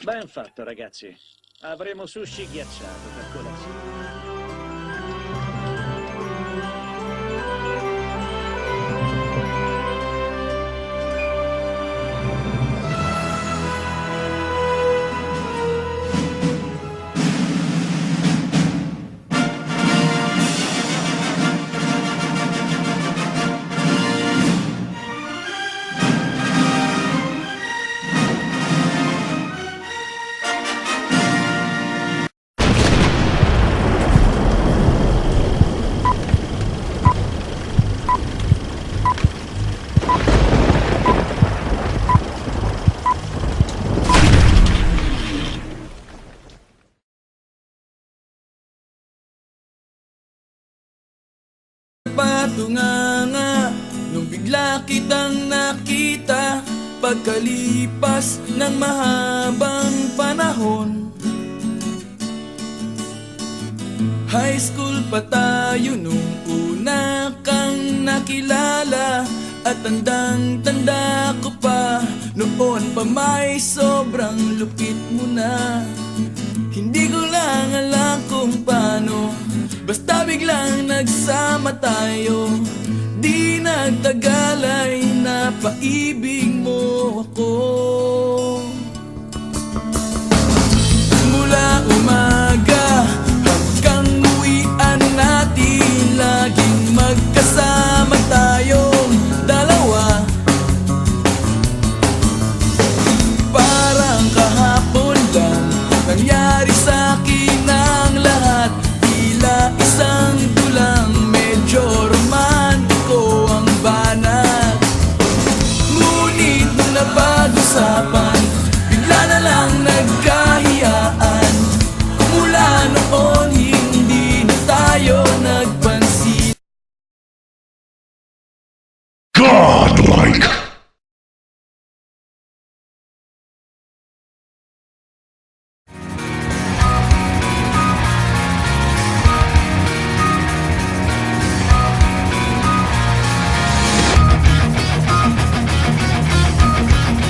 Ben fatto, ragazzi. Avremo sushi ghiacciato per colazione. Patunganga nung bigla kitang nakita pagkalipas ng mahabang panahon. High school pa tayo nung una kang nakilala, at tandang-tanda ko pa, noon pa may sobrang lupit mo na. Hindi ko lang alam kung paano, basta biglang nagsama tayo. Di nagtagal ay napaibig mo ako.